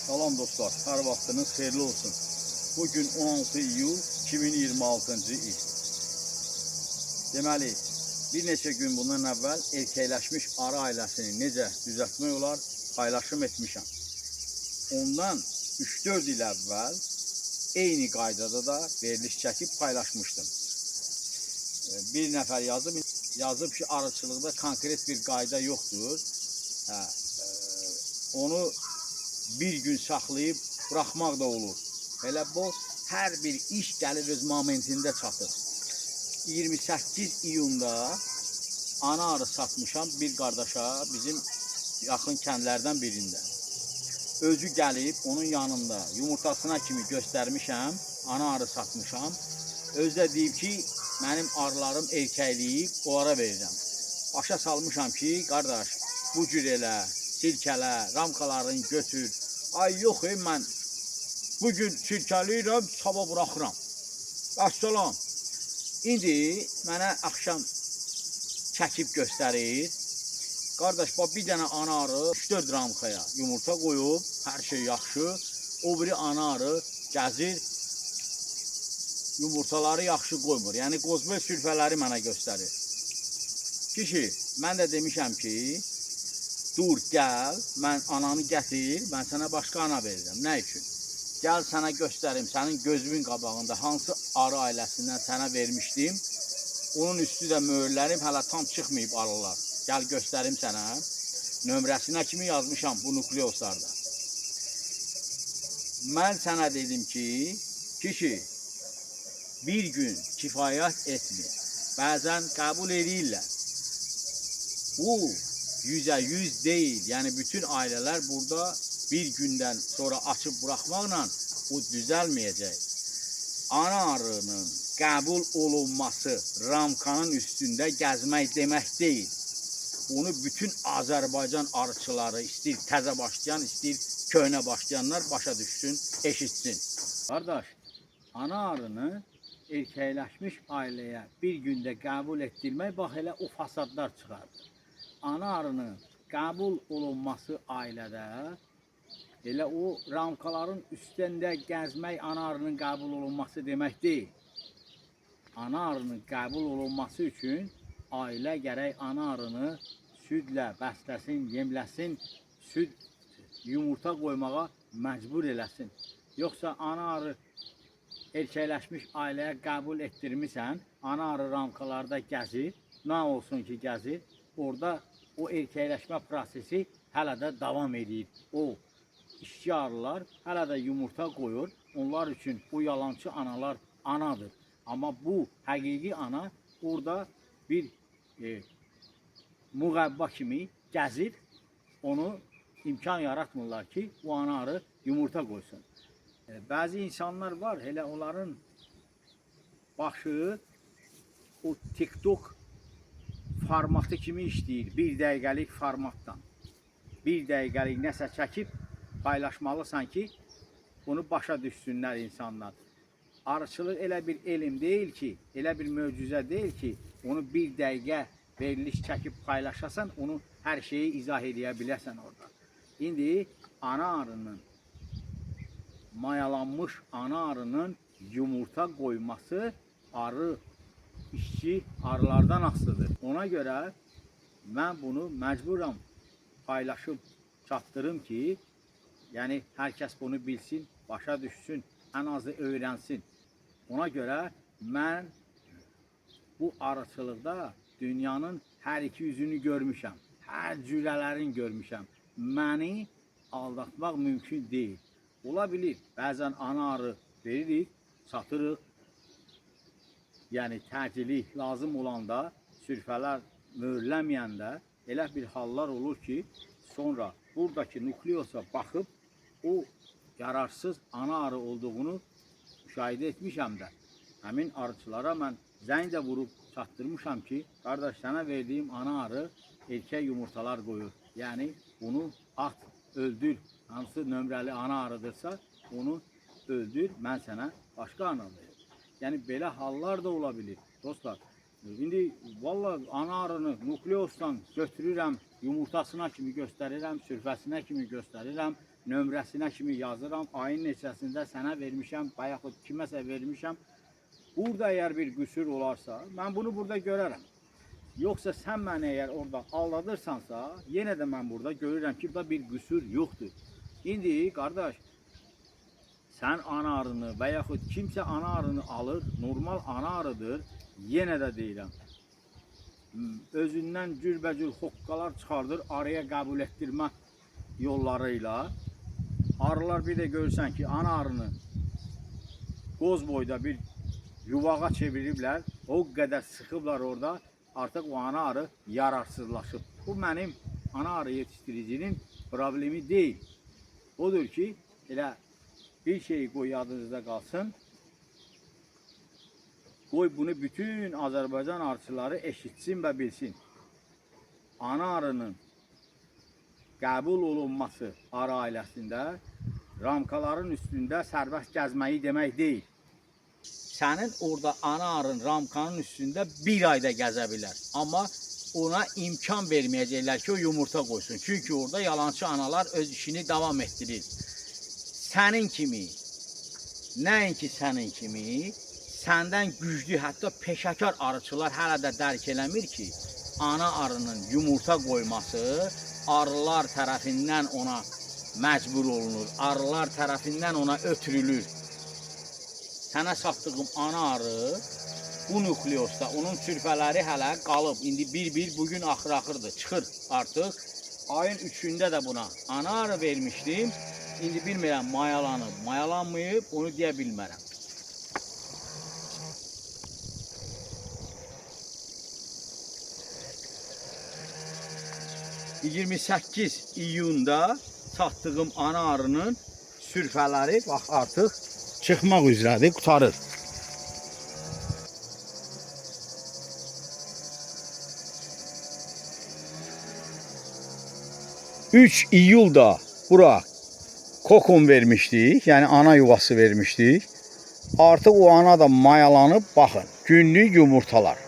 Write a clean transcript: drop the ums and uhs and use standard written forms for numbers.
Salam dostlar, her vaxtınız xeyirli olsun. Bugün 16 iyul 2026-cı il. Deməli, bir neçə gün bundan əvvəl erkəkləşmiş arı ailəsini necə düzəltmək olar paylaşım etmişəm. Ondan 3-4 il əvvəl eyni qaydada da veriliş çəkib paylaşmışdım. Bir nəfər yazıb ki, arıçılıqda konkret bir qayda yoxdur. Onu bir gün saxlayıb bırakmaq da olur. Elə bu, hər bir iş gəlir öz momentində çatır. 28 iyunda ana arı satmışam bir qardaşa, bizim yaxın kəndlərdən birində. Özü gəlib, onun yanında yumurtasına kimi göstərmişəm, ana arı satmışam. Özü də deyib ki, mənim arılarım erkəkliyib, onlara verirəm. Başa salmışam ki, qardaş, bu cür elə, sirkələ, ramkalarını götür. Ay yox, mən bugün sirkəliyirəm, sabah bırakıram. Əssalam. İndi mənə axşam çəkib göstərir. Qardaş, bir dənə ana arı 3-4 ramkaya yumurta qoyub, hər şey yaxşı. O biri ana arı gəzir, yumurtaları yaxşı qoymur. Yəni, qozbel sürfələri mənə göstərir. Kişi, mən də demişəm ki, dur, gəl, mən ananı gətir, mən sənə başqa ana verirəm. Nə üçün? Gəl sənə göstərim, sənin gözümün qabağında hansı arı ailəsindən sənə vermişdim. Onun üstü də möhürlərim hələ tam çıxmayıb arılar. Gəl göstərim sənə. Nömrəsinə kimi yazmışam bu nukleoslarda. Mən sənə dedim ki, kişi, bir gün kifayət etmir. Bəzən qəbul edirlər. Bu 100% deyil. Yəni bütün ailələr burada bir gündən sonra açıb bırakmaqla o düzəlməyəcək. Ana arının qəbul olunması ramkanın üstündə gəzmək demək deyil. Bunu bütün Azərbaycan arıçıları, istəyir təzə başlayan, istəyir köhnə başlayanlar başa düşsün, eşitsin. Qardaş, ana arını erkəkləşmiş ailəyə bir gündə qəbul etdirmək, bax elə o fasadlar çıxardır. Ana arının qəbul olunması ailədə, elə o ramkaların üstündə gəzmək ana arının qəbul olunması demək deyil. Ana arının qəbul olunması üçün ailə gərək ana arını südlə bəsləsin, yemləsin, süd yumurta qoymağa məcbur eləsin. Yoxsa ana arı erkəkləşmiş ailəyə qəbul etdirmirsən, ana arı ramkalarda gəzir, nə olsun ki gəzir, orada o erkəkləşmə prosesi hələ də davam edir. O işçi arılar hələ də yumurta qoyur, onlar üçün bu yalancı analar anadır. Amma bu həqiqi ana orada bir müğəbba kimi gəzir, onu imkan yaratmırlar ki, o ana arı yumurta qoysun. Bəzi insanlar var, elə onların başı o TikTok formatı kimi işləyir, 1 dəqiqəlik formatdan. 1 dəqiqəlik nəsə çəkib paylaşmalısan ki, bunu başa düşsünlər insanlar. Arıçılıq elə bir elm deyil ki, elə bir möcüzə deyil ki, onu 1 dəqiqə veriliş çəkib paylaşasan, onu hər şeyi izah edə biləsən orada. İndi ana arının, mayalanmış ana arının yumurta qoyması arı işçi arılardan asılıdır. Ona görə mən bunu məcburam paylaşıb çatdırım ki, yəni hər kəs bunu bilsin, başa düşsün, ən azı öyrənsin. Ona görə mən bu arıçılıqda dünyanın hər iki yüzünü görmüşəm, hər cürələrini görmüşəm. Məni aldatmaq mümkün deyil. Ola bilir, bəzən ana arı veririk, satırıq. Yəni təcili lazım olanda, sürfələr möhürləməyəndə elə bir hallar olur ki, sonra buradakı nukleosa baxıb o yararsız ana arı olduğunu müşahidə etmişəm də. Həmin arıçılara mən zəng də vurub çatdırmışam ki, qardaş, sənə verdiyim ana arı erkək yumurtalar qoyur. Yəni bunu at, öldür. Hansı nömrəli ana arıdırsa onu öldür, mən sənə başqa ana verir. Yəni belə hallar da ola bilir. Dostlar, indi vallahi ana arını nukleosdan götürürəm, yumurtasına kimi göstərirəm, sürfəsinə kimi göstərirəm. nömrəsinə kimi yazıram. Ayın neçəsində sənə vermişəm, yaxud kiməsə vermişəm. Burada əgər bir qüsur olarsa, mən bunu burada görərəm. Yoxsa sən məni əgər orada aldadırsansa, yenə də mən burada görürəm ki, burada bir qüsur yoxdur. İndi qardaş, sən ana arını və yaxud kimsə ana arını alır, normal ana arıdır, yenə də deyirəm. Özündən cürbəcür hoqqalar çıxardır, araya qəbul etdirmə yollarıyla. Arılar bir də görürsən ki, ana arını qoz boyda bir yuvağa çeviriblər, o qədər sıxıblar orada, artıq o ana arı yararsızlaşıb. Bu mənim ana arı yetiştiricinin problemi deyil. Odur ki, elə bir şey qoy yadınızda qalsın. Qoy bunu bütün Azərbaycan arıçıları eşitsin və bilsin. Ana arının qəbul olunması arı ailəsində ramkaların üstündə sərbəst gəzməyi demək deyil. Sənin orada ana arın ramkanın üstündə bir ayda gəzə bilər. Amma ona imkan verməyəcəklər ki, o yumurta qoysun. Çünki orada yalancı analar öz işini davam etdirir. Sənin kimi, nəinki sənin kimi, səndən güclü, hətta peşəkar arıçılar hələ də dərk eləmir ki, ana arının yumurta qoyması arılar tərəfindən ona məcbur olunur, arılar tərəfindən ona ötürülür. Sənə satdığım ana arı, bu nukleosda, onun sürfələri hələ qalıb. İndi bir bugün axır-axırdır, çıxır artıq. Ayın 3-də də buna ana arı vermişdim. İndi bilmirəm, mayalanıb, mayalanmayıb, onu deyə bilmərəm. ...28 iyunda satdığım ana arının sürfələri bax artıq çıxmaq üzrədir, qutarır. ...3 iyulda bura kokon vermişdik, yəni ana yuvası vermişdik. Artıq o ana da mayalanıb, baxın, günlük yumurtalar.